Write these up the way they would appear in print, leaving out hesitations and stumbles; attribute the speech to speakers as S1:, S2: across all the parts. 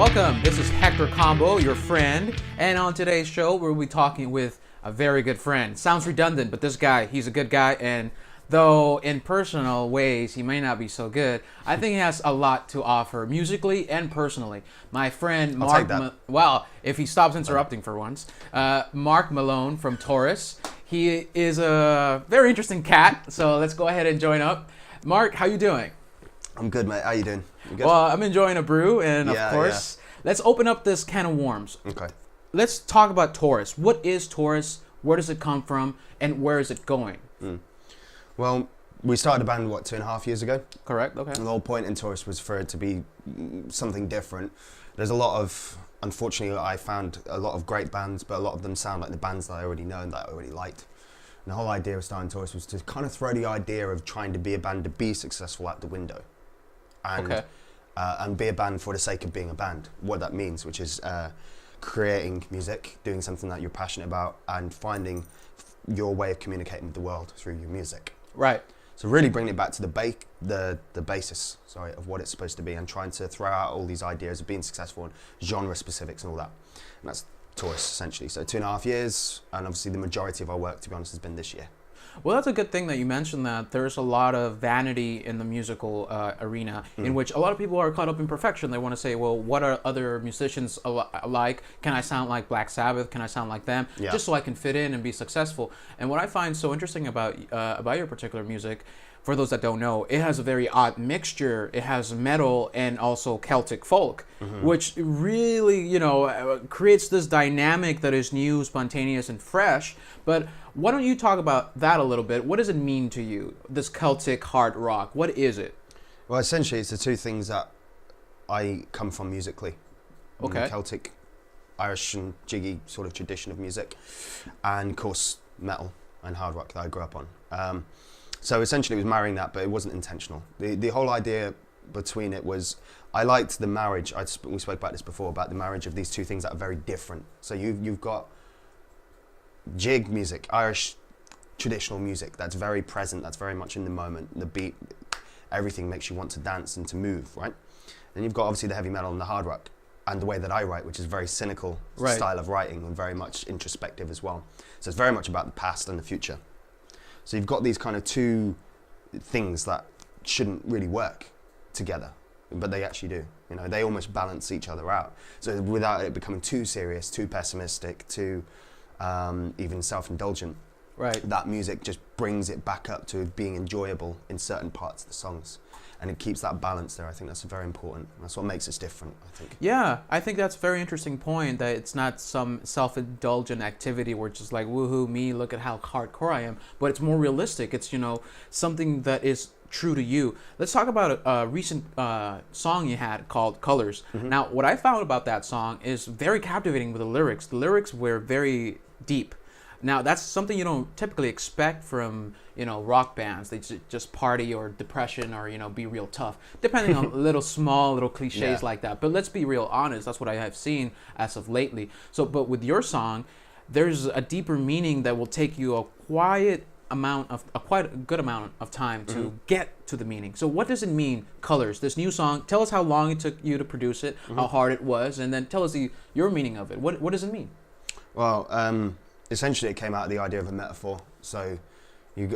S1: Welcome, this is Hector Combo, your friend, and on today's show we'll be talking with a very good friend. Sounds redundant, but this guy, he's a good guy, and though in personal ways he may not be so good, I think he has a lot to offer musically and personally. My friend Marc, well, if he stops interrupting for once, Marc Malone from Taurus. He is a very interesting cat, so let's go ahead and join up. Marc, how you doing?
S2: I'm good, mate. How you doing? You good?
S1: Well, I'm enjoying a brew, and of course, let's open up this can of worms.
S2: Okay.
S1: Let's talk about Taurus. What is Taurus? Where does it come from? And where is it going?
S2: Well, we started a band, 2.5 years ago?
S1: Correct, okay.
S2: And the whole point in Taurus was for it to be something different. There's a lot of, unfortunately, I found a lot of great bands, but a lot of them sound like the bands that I already know and that I already liked. And the whole idea of starting Taurus was to kind of throw the idea of trying to be a band to be successful out the window. And be a band for the sake of being a band. What that means, which is creating music, doing something that you're passionate about, and finding your way of communicating with the world through your music.
S1: Right.
S2: So really bringing it back to the basis, of what it's supposed to be, and trying to throw out all these ideas of being successful and genre specifics and all that. And that's Taurus, essentially. So 2.5 years, and obviously the majority of our work, to be honest, has been this year.
S1: Well, that's a good thing that you mentioned that there's a lot of vanity in the musical arena, in which a lot of people are caught up in perfection. They want to say, well, what are other musicians like? Can I sound like Black Sabbath? Can I sound like them?
S2: Yeah.
S1: Just so I can fit in and be successful. And what I find so interesting about your particular music, for those that don't know, it has a very odd mixture. It has metal and also Celtic folk, which really, creates this dynamic that is new, spontaneous, and fresh. But why don't you talk about that a little bit? What does it mean to you, this Celtic hard rock? What is it?
S2: Well, essentially, it's the two things that I come from musically.
S1: Okay.
S2: Celtic, Irish and jiggy sort of tradition of music, and of course metal and hard rock that I grew up on. So essentially it was marrying that, but it wasn't intentional. The whole idea between it was, I liked the marriage, we spoke about this before, about the marriage of these two things that are very different. So you've got jig music, Irish traditional music, that's very present, that's very much in the moment, the beat, everything makes you want to dance and to move, right? Then you've got obviously the heavy metal and the hard rock, and the way that I write, which is very cynical style of writing and very much introspective as well. So it's very much about the past and the future. So you've got these kind of two things that shouldn't really work together, but they actually do. They almost balance each other out. So without it becoming too serious, too pessimistic, too even self-indulgent, that music just brings it back up to being enjoyable in certain parts of the songs. And it keeps that balance there. I think that's very important. That's what makes us different, I think.
S1: Yeah, I think that's a very interesting point, that it's not some self-indulgent activity where it's just like, woohoo, me, look at how hardcore I am. But it's more realistic. It's, something that is true to you. Let's talk about a recent song you had called Colors. Now, what I found about that song is very captivating with the lyrics. The lyrics were very deep. Now, that's something you don't typically expect from, rock bands. They just party or depression or, be real tough, depending on little cliches like that. But let's be real honest. That's what I have seen as of lately. So, but with your song, there's a deeper meaning that will take you a quite a good amount of time to get to the meaning. So what does it mean, Colors, this new song? Tell us how long it took you to produce it, how hard it was, and then tell us your meaning of it. What does it mean?
S2: Well, essentially it came out of the idea of a metaphor. So you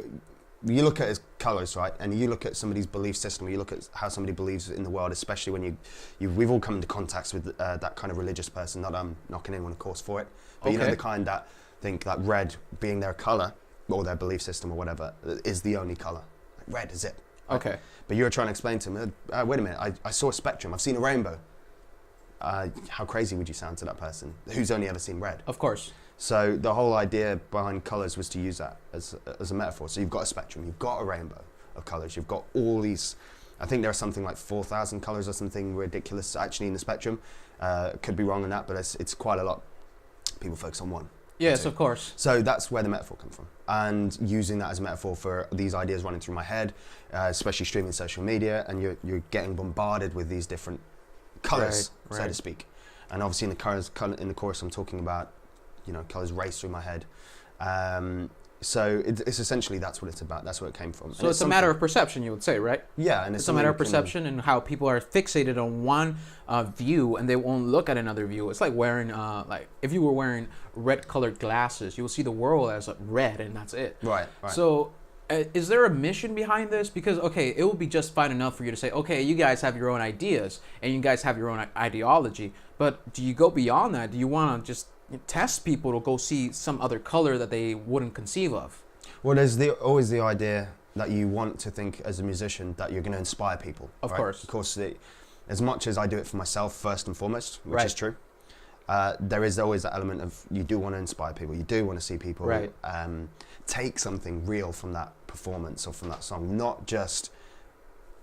S2: look at it as colours, right? And you look at somebody's belief system, you look at how somebody believes in the world, especially when we've all come into contact with that kind of religious person. Not knocking anyone, of course, for it. But the kind that think that red being their colour, or their belief system or whatever, is the only colour. Like, red is it. Right? Okay. But you're trying to explain to them, wait a minute, I saw a spectrum, I've seen a rainbow. How crazy would you sound to that person who's only ever seen red?
S1: Of course.
S2: So the whole idea behind Colours was to use that as a metaphor. So you've got a spectrum, you've got a rainbow of colours, you've got all these, I think there are something like 4,000 colours or something ridiculous actually in the spectrum. Could be wrong on that, but it's quite a lot. People focus on one.
S1: Yes, of course.
S2: So that's where the metaphor comes from. And using that as a metaphor for these ideas running through my head, especially streaming social media, and you're getting bombarded with these different colours, so to speak. And obviously in the chorus I'm talking about, colours race through my head. So it's essentially that's what it's about. That's where it came from.
S1: So it's a matter of perception, you would say, right?
S2: Yeah, and
S1: it's a matter of perception and how people are fixated on one view and they won't look at another view. It's like wearing, like if you were wearing red-colored glasses, you will see the world as red, and that's it.
S2: Right.
S1: So is there a mission behind this? Because, okay, it would be just fine enough for you to say, okay, you guys have your own ideas and you guys have your own ideology, but do you go beyond that? Do you want to just test people to go see some other color that they wouldn't conceive of?
S2: Well, there's always the idea that you want to think as a musician that you're going to inspire people.
S1: Of course.
S2: Of course, as much as I do it for myself first and foremost, which is true, there is always that element of you do want to inspire people. You do want to see people take something real from that performance or from that song, not just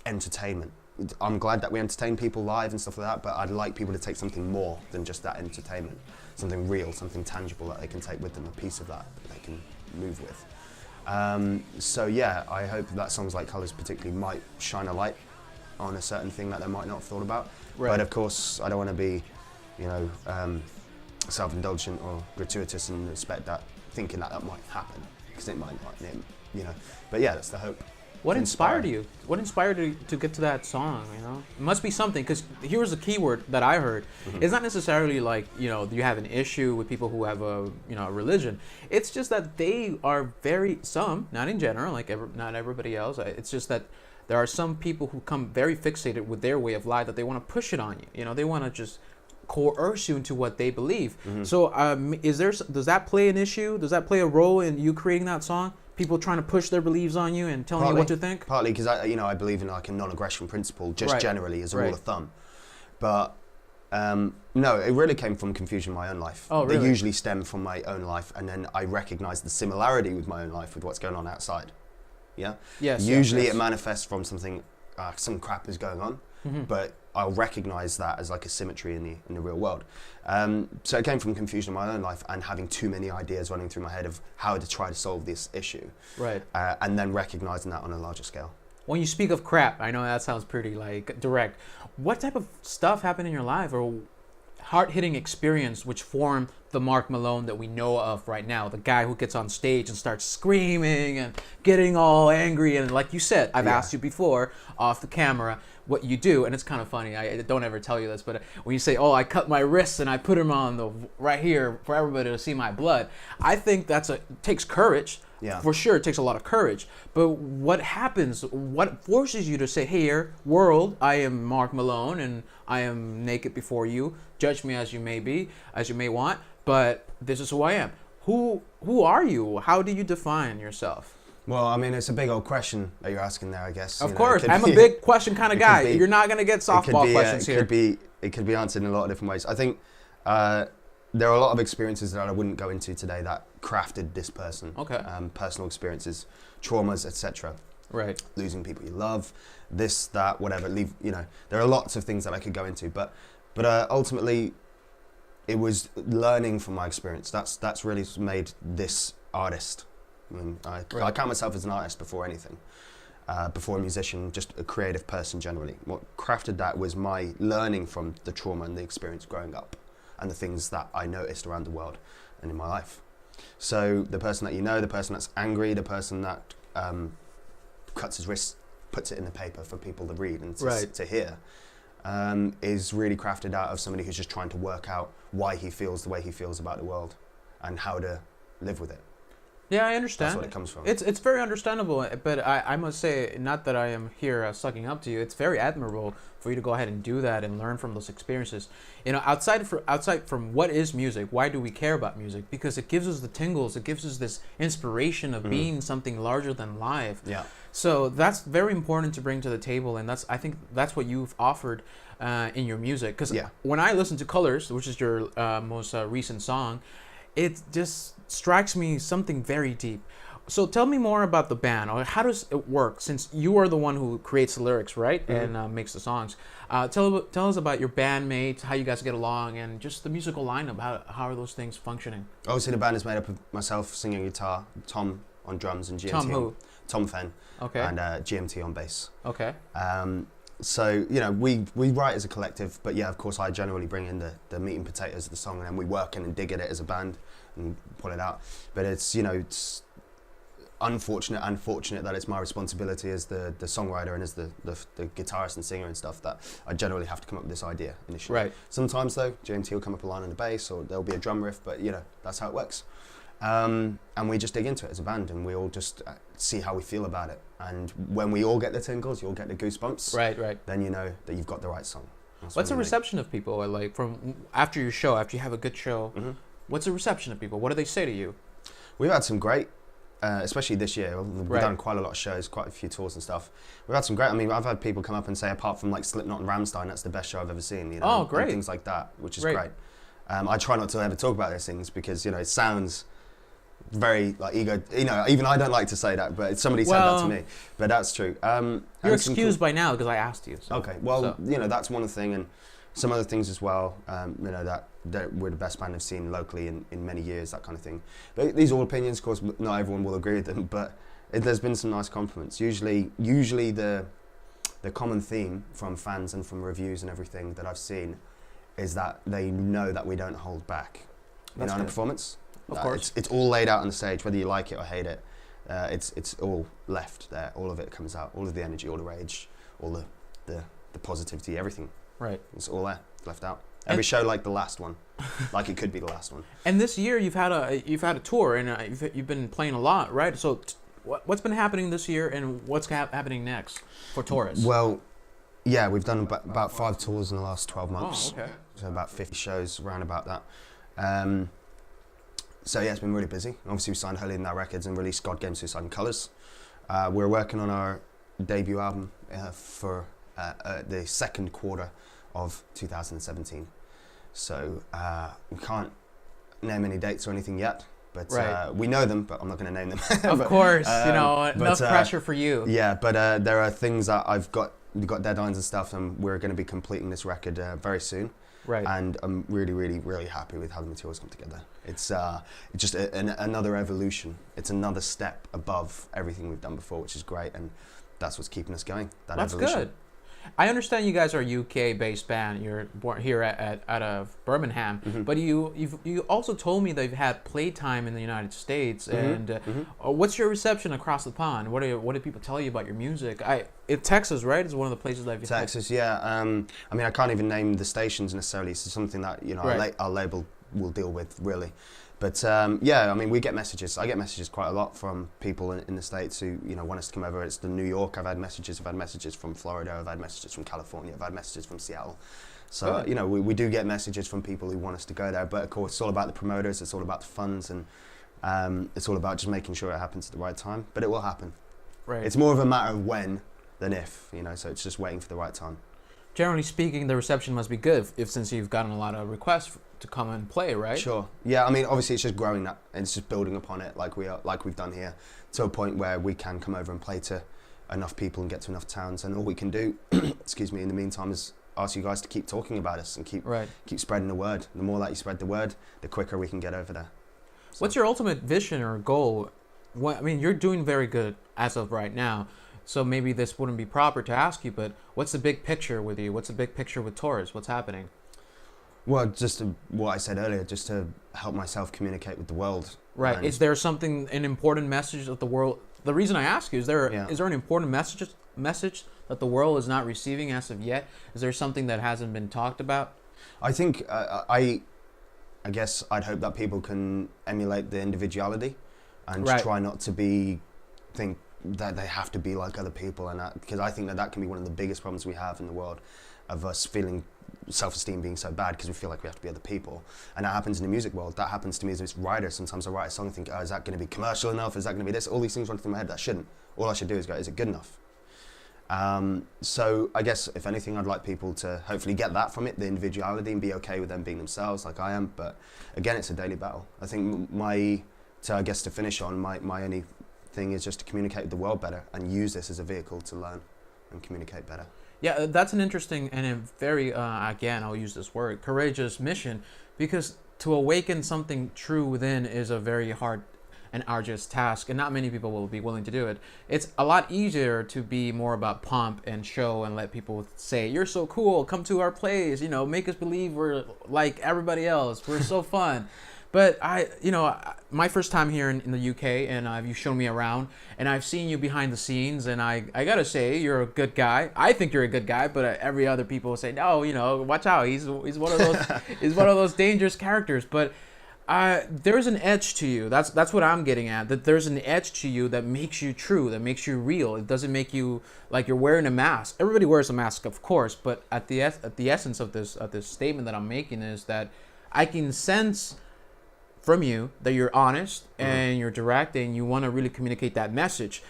S2: entertainment. I'm glad that we entertain people live and stuff like that, but I'd like people to take something more than just that entertainment, something real, something tangible that they can take with them, a piece of that they can move with. So yeah, I hope that songs like Colours particularly might shine a light on a certain thing that they might not have thought about. Right. But of course, I don't want to be, self-indulgent or gratuitous and expect that, thinking that might happen, because it might not, But yeah, that's the hope.
S1: What inspired you? What inspired you to get to that song, It must be something, because here's a keyword that I heard. Mm-hmm. It's not necessarily like, you have an issue with people who have a religion. It's just that they are not in general, like not everybody else. It's just that there are some people who come very fixated with their way of life that they want to push it on you. They want to just coerce you into what they believe. Mm-hmm. So does that play an issue? Does that play a role in you creating that song? People trying to push their beliefs on you and telling you what to think? Partly
S2: because I believe in like a non-aggression principle, just generally as a rule of thumb. But no, it really came from confusion in my own life.
S1: Oh, really?
S2: They usually stem from my own life, and then I recognize the similarity with my own life with what's going on outside. Yeah?
S1: Yes.
S2: Usually it manifests from something, some crap is going on, but I'll recognize that as like a symmetry in the real world. So it came from confusion in my own life and having too many ideas running through my head of how to try to solve this issue.
S1: Right.
S2: And then recognizing that on a larger scale.
S1: When you speak of crap, I know that sounds pretty like direct. What type of stuff happened in your life or hard-hitting experience which formed the Marc Malone that we know of right now? The guy who gets on stage and starts screaming and getting all angry. And like you said, I've asked you before off the camera what you do, and it's kind of funny. I don't ever tell you this, but when you say, "Oh, I cut my wrists and I put them on right here for everybody to see my blood," I think takes courage.
S2: Yeah.
S1: For sure, it takes a lot of courage. But what happens? What forces you to say, "Hey, here, world, I am Marc Malone, and I am naked before you. Judge me as you may be, as you may want, but this is who I am." Who are you? How do you define yourself?
S2: Well, I mean, it's a big old question that you're asking there, I guess.
S1: Of course, I'm a big question kind of guy. You're not going to get softball questions here.
S2: It could be answered in a lot of different ways. I think there are a lot of experiences that I wouldn't go into today that crafted this person. Okay. Personal experiences, traumas, etc.
S1: Right.
S2: Losing people you love, this, that, whatever. There are lots of things that I could go into, but ultimately, it was learning from my experience. That's really made this artist. I mean, I count myself as an artist before anything, before a musician, just a creative person generally. What crafted that was my learning from the trauma and the experience growing up and the things that I noticed around the world and in my life. So the person that the person that's angry, the person that cuts his wrist, puts it in the paper for people to read and to hear, is really crafted out of somebody who's just trying to work out why he feels the way he feels about the world and how to live with it.
S1: Yeah, I understand.
S2: That's what it comes from.
S1: It's very understandable, but I must say, not that I am here sucking up to you. It's very admirable for you to go ahead and do that and learn from those experiences. Outside from what is music, why do we care about music? Because it gives us the tingles. It gives us this inspiration of being something larger than life.
S2: Yeah.
S1: So that's very important to bring to the table, and I think that's what you've offered in your music. Because when I listen to Colours, which is your most recent song, it just strikes me something very deep. So tell me more about the band, or how does it work? Since you are the one who creates the lyrics, right, and makes the songs. Tell us about your bandmates, how you guys get along, and just the musical lineup. How are those things functioning?
S2: Obviously, the band is made up of myself singing guitar, Tom on drums, and GMT.
S1: Tom who?
S2: Tom Fenn.
S1: Okay.
S2: And GMT on bass.
S1: Okay.
S2: So we write as a collective, but of course I generally bring in the meat and potatoes of the song, and then we work in and dig at it as a band and pull it out. But it's unfortunate and fortunate that it's my responsibility as the songwriter and as the guitarist and singer and stuff that I generally have to come up with this idea initially.
S1: Right.
S2: Sometimes though, JMT will come up a line on the bass or there'll be a drum riff, but you know, that's how it works. And we just dig into it as a band and we all just see how we feel about it. And when we all get the tingles, you all get the goosebumps.
S1: Right.
S2: Then you know that you've got the right song.
S1: What's the reception of people like from after your show, after you have a good show?
S2: Mm-hmm.
S1: What's the reception of people? What do they say to you?
S2: We've had some great, especially this year. We've done quite a lot of shows, quite a few tours and stuff. We've had some great. I mean, I've had people come up and say, apart from like Slipknot and Rammstein, that's the best show I've ever seen. You know,
S1: oh, great!
S2: And things like that, which is great. I try not to ever talk about those things because you know it sounds very like ego. You know, even I don't like to say that, but somebody said that to me. But that's true.
S1: You're excused by now because I asked you. So.
S2: Okay, well, you know that's one thing, and some other things as well. You know that we're the best band I've seen locally in many years, that kind of thing. But these are all opinions, of course. Not everyone will agree with them, but there's been some nice compliments. Usually the common theme from fans and from reviews and everything that I've seen is that they know that we don't hold back. You know, in a performance.
S1: Of course.
S2: It's all laid out on the stage, whether you like it or hate it. It's all left there. All of it comes out. All of the energy, all the rage, all the positivity, everything.
S1: Right.
S2: It's all there, left out. Every show like the last one, like it could be the last one.
S1: And this year you've had a tour and you've been playing a lot, right? So what's been happening this year and what's happening next for Taurus?
S2: Well, yeah, we've done about 5 tours in the last 12 months.
S1: Oh, okay.
S2: So about 50 shows around about that. So yeah, it's been really busy. Obviously we signed Holier Than Thou Records and released God Game Suicide and Colours. We're working on our debut album for the second quarter of 2017. So we can't name any dates or anything yet, but we know them, but I'm not going to name them.
S1: Of course, you know, enough pressure for you.
S2: Yeah, but there are things that we've got deadlines and stuff, and we're going to be completing this record very soon.
S1: Right.
S2: And I'm really, really, really happy with how the materials come together. It's just another evolution. It's another step above everything we've done before, which is great, and that's what's keeping us going. That's evolution.
S1: Good. I understand you guys are a UK-based band. You're born here out of Birmingham, but you also told me they've had playtime in the United States. And what's your reception across the pond? What do people tell you about your music? Texas, right, is one of the places that I've
S2: Texas, yeah. I mean, I can't even name the stations necessarily. It's something that our label will deal with, really. But yeah, I mean, we get messages. I get messages quite a lot from people in the States who want us to come over. It's to New York. I've had messages. I've had messages from Florida. I've had messages from California. I've had messages from Seattle. So we do get messages from people who want us to go there. But of course, it's all about the promoters. It's all about the funds, and it's all about just making sure it happens at the right time. But it will happen.
S1: Right.
S2: It's more of a matter of when than if. So it's just waiting for the right time.
S1: Generally speaking, the reception must be good since you've gotten a lot of requests to come and play, right?
S2: Sure. Yeah, I mean, obviously it's just growing that, and it's just building upon it like we've done here, to a point where we can come over and play to enough people and get to enough towns, and all we can do, excuse me, in the meantime is ask you guys to keep talking about us and keep spreading the word. The more that you spread the word, the quicker we can get over there. So.
S1: What's your ultimate vision or goal? I mean, you're doing very good as of right now. So maybe this wouldn't be proper to ask you, but what's the big picture with you? What's the big picture with Taurus? What's happening?
S2: Well, just what I said earlier, just to help myself communicate with the world.
S1: Right. Is there an important message that the world... The reason I ask you, is there an important message that the world is not receiving as of yet? Is there something that hasn't been talked about?
S2: I think, I guess I'd hope that people can emulate the individuality and try not to think that they have to be like other people, and because I think that can be one of the biggest problems we have in the world, of us feeling self-esteem being so bad because we feel like we have to be other people. And that happens in the music world. That happens to me as a writer. Sometimes I write a song and think, is that going to be commercial enough? Is that going to be this? All these things run through my head that shouldn't. All I should do is go, is it good enough? So I guess if anything, I'd like people to hopefully get that from it, the individuality, and be okay with them being themselves like I am. But again, it's a daily battle. I think to finish on, my only thing is just to communicate with the world better and use this as a vehicle to learn and communicate better.
S1: Yeah, that's an interesting and a very, again, I'll use this word, courageous mission, because to awaken something true within is a very hard and arduous task, and not many people will be willing to do it. It's a lot easier to be more about pomp and show and let people say, you're so cool, come to our plays, make us believe we're like everybody else, we're so fun. But my first time here in the UK, and you've shown me around, and I've seen you behind the scenes, and I gotta say you're a good guy. I think you're a good guy, but every other people say, no, watch out. He's one of those he's one of those dangerous characters. But there's an edge to you. That's what I'm getting at. That there's an edge to you that makes you true, that makes you real. It doesn't make you like you're wearing a mask. Everybody wears a mask, of course, but at the essence of this statement that I'm making is that I can sense from you that you're honest and you're direct and you want to really communicate that message.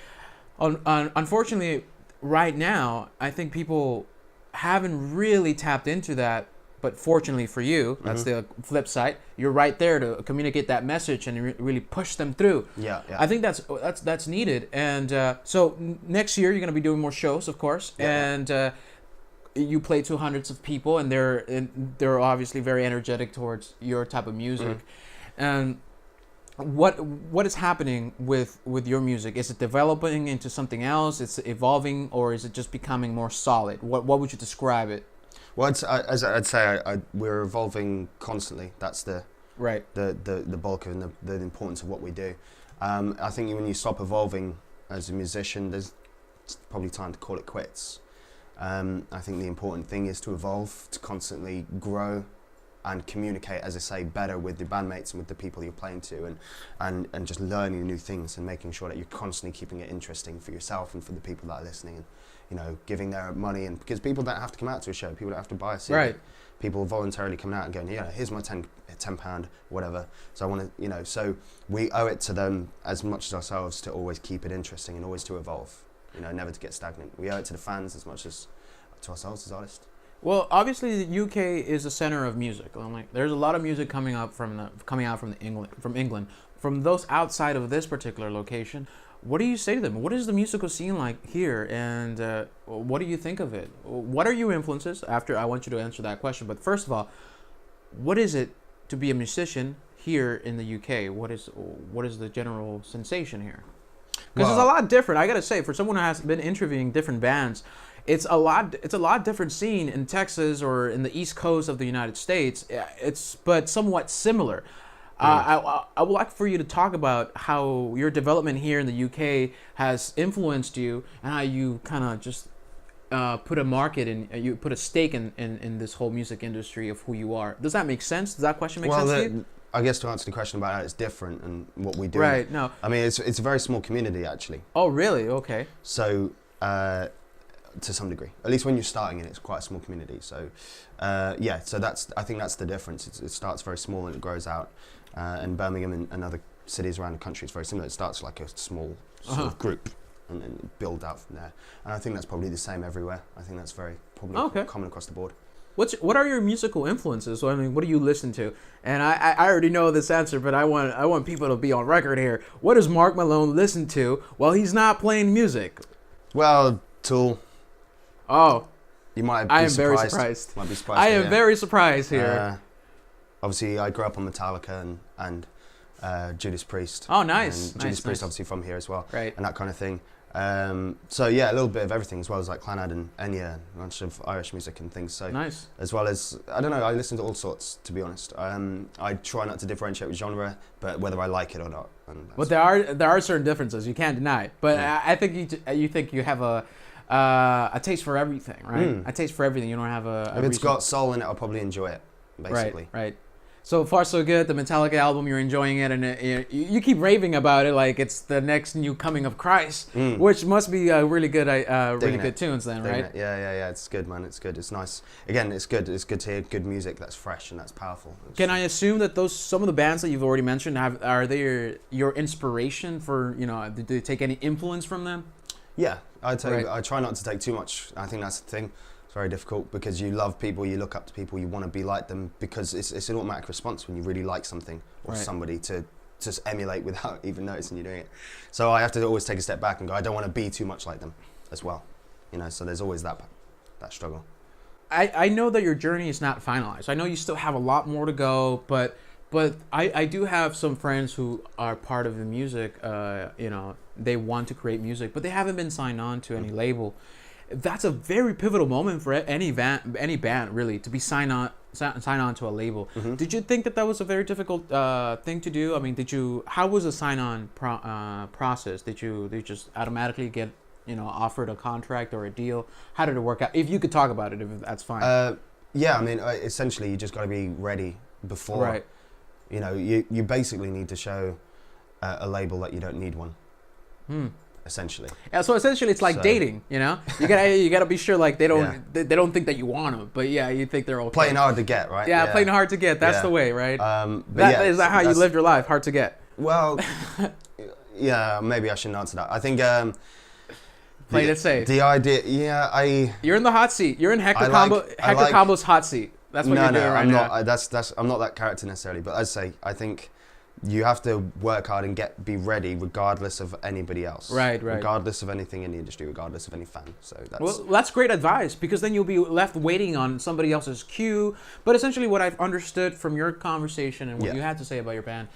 S1: Unfortunately, right now, I think people haven't really tapped into that. But fortunately for you, that's the flip side. You're right there to communicate that message and really push them through.
S2: Yeah.
S1: I think that's needed. And so next year you're going to be doing more shows, of course, and you play to hundreds of people, and they're obviously very energetic towards your type of music. And what is happening with your music? Is it developing into something else? It's evolving, or is it just becoming more solid? What would you describe it?
S2: Well, as I'd say, we're evolving constantly. That's the bulk and the importance of what we do. I think when you stop evolving as a musician, there's probably time to call it quits. I think the important thing is to evolve, to constantly grow and communicate, as I say, better with the bandmates and with the people you're playing to, and just learning new things and making sure that you're constantly keeping it interesting for yourself and for the people that are listening, and giving their money, and because people don't have to come out to a show, people don't have to buy a CD.
S1: Right.
S2: People voluntarily come out and going, here's my £10, whatever. So I want to, so we owe it to them as much as ourselves to always keep it interesting and always to evolve, never to get stagnant. We owe it to the fans as much as to ourselves as artists.
S1: Well, obviously the UK is the center of music. There's a lot of music coming out from England. From those outside of this particular location, what do you say to them? What is the musical scene like here, and what do you think of it? What are your influences? After, I want you to answer that question. But first of all, what is it to be a musician here in the UK? What is the general sensation here? Because it's a lot different. I gotta say, for someone who has been interviewing different bands, it's a lot different scene in Texas or in the East Coast of the United States. But somewhat similar. I would like for you to talk about how your development here in the UK has influenced you, and how you kind of just put a market in, you put a stake in this whole music industry of who you are. Does that make sense? Does that question make sense to you?
S2: I guess to answer the question about how it's different and what we do.
S1: Right. No.
S2: I mean, it's a very small community actually.
S1: Oh, really? Okay.
S2: So. To some degree, at least when you're starting it, it's quite a small community. So, so I think that's the difference. It starts very small and it grows out. And Birmingham and other cities around the country, it's very similar. It starts like a small sort of group and then build out from there. And I think that's probably the same everywhere. I think that's probably common across the board.
S1: What are your musical influences? So, I mean, what do you listen to? And I already know this answer, but I want people to be on record here. What does Marc Malone listen to while he's not playing music?
S2: Well, Tool.
S1: Oh,
S2: you might be
S1: I am
S2: surprised.
S1: very surprised.
S2: Might be surprised.
S1: I am very surprised here.
S2: Obviously, I grew up on Metallica and Judas Priest.
S1: Oh, nice.
S2: And Judas Priest, obviously from here as well.
S1: Right.
S2: And that kind of thing. So yeah, a little bit of everything, as well as like Clannad and Enya, and a bunch of Irish music and things. So
S1: nice.
S2: As well as, I don't know, I listen to all sorts, to be honest. I try not to differentiate with genre, but whether I like it or not.
S1: But there are certain differences you can't deny. But I think you think you have a taste for everything, right? A taste for everything. You don't have a.
S2: If it's got soul in it, I'll probably enjoy it. Basically.
S1: Right. So far, so good. The Metallica album, you're enjoying it, and you keep raving about it like it's the next new coming of Christ, which must be really good, good tunes then, right?
S2: Yeah. It's good, man. It's good. It's nice. Again, it's good. It's good to hear good music that's fresh and that's powerful.
S1: Can I assume that some of the bands that you've already mentioned are they your inspiration for? Do they take any influence from them?
S2: Yeah, I try not to take too much. I think that's the thing. Very difficult because you love people, you look up to people, you want to be like them, because it's an automatic response when you really like something or somebody to just emulate without even noticing you're doing it. So I have to always take a step back and go, I don't want to be too much like them as well. So there's always that struggle.
S1: I know that your journey is not finalized. I know you still have a lot more to go, but I do have some friends who are part of the music, they want to create music, but they haven't been signed on to any label. that's a very pivotal moment for any band really to be signed on to a label. Did you think that was a very difficult thing to do? I mean, how was the sign-on process? Did you just automatically get, offered a contract or a deal? How did it work out? If you could talk about it, if that's fine.
S2: Yeah, I mean, essentially, you just got to be ready before.
S1: Right.
S2: You basically need to show a label that you don't need one. Essentially.
S1: Yeah, so essentially it's like dating, You gotta be sure like they don't think that you want them, but yeah, you think they're okay.
S2: Playing hard to get, right?
S1: Yeah, playing hard to get. That's the way, right? Is that how you lived your life? Hard to get.
S2: Well, yeah, maybe I shouldn't answer that. I think
S1: play it safe.
S2: The idea,
S1: you're in the hot seat. You're in Hector Combo's hot seat. That's what you're doing right now.
S2: I'm not that character necessarily, but as I say, I think you have to work hard and be ready regardless of anybody else.
S1: Right.
S2: Regardless of anything in the industry, regardless of any fan. So
S1: that's great advice, because then you'll be left waiting on somebody else's cue. But essentially what I've understood from your conversation and what you had to say about your band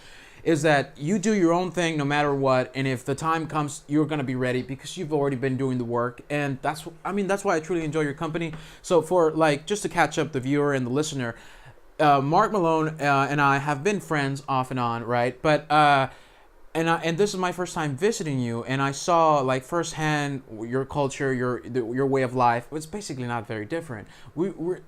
S1: is that you do your own thing no matter what, and if the time comes, you're going to be ready because you've already been doing the work. And that's why I truly enjoy your company. So for just to catch up the viewer and the listener, Marc Malone and I have been friends off and on, right? But and this is my first time visiting you, and I saw firsthand your culture, your way of life. It's basically not very different. We're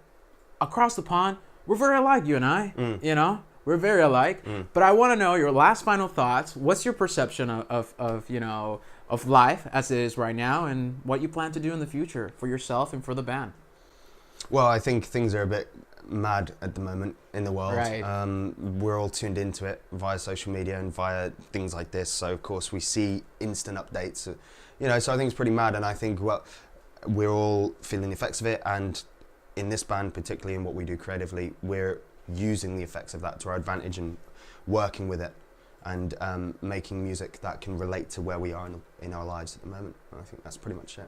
S1: across the pond. We're very alike, you and I. We're very alike. But I want to know your last final thoughts. What's your perception of life as it is right now, and what you plan to do in the future for yourself and for the band?
S2: Well, I think things are a bit mad at the moment in the world.
S1: Right.
S2: We're all tuned into it via social media and via things like this. So of course we see instant updates. So I think it's pretty mad, and I think we're all feeling the effects of it. And in this band, particularly in what we do creatively, we're using the effects of that to our advantage and working with it and making music that can relate to where we are in our lives at the moment. And I think that's pretty much it.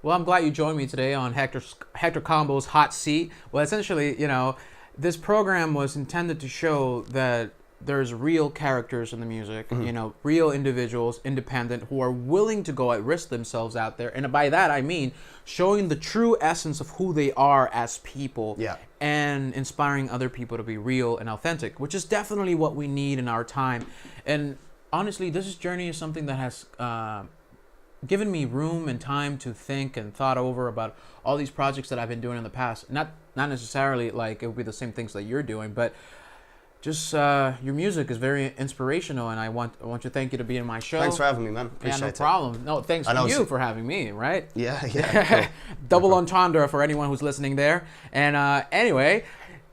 S1: Well, I'm glad you joined me today on Hector Combo's Hot Seat. Well, essentially, this program was intended to show that there's real characters in the music, real individuals, independent, who are willing to go and risk themselves out there. And by that, I mean showing the true essence of who they are as people and inspiring other people to be real and authentic, which is definitely what we need in our time. And honestly, this journey is something that has given me room and time to think and thought over about all these projects that I've been doing in the past. Not necessarily like it would be the same things that you're doing, but just your music is very inspirational, and I want to thank you to be in my show.
S2: Thanks for having me, man. Appreciate
S1: no problem. No, thanks to you for having me, right?
S2: Yeah. Cool.
S1: Double entendre for anyone who's listening there. And anyway,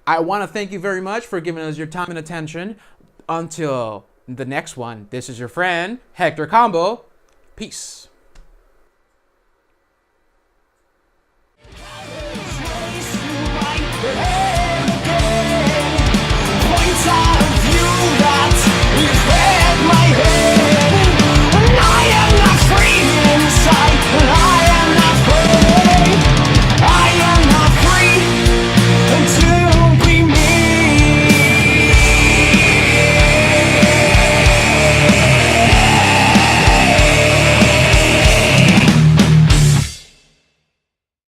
S1: I want to thank you very much for giving us your time and attention. Until the next one, this is your friend, Hector Combo. Peace.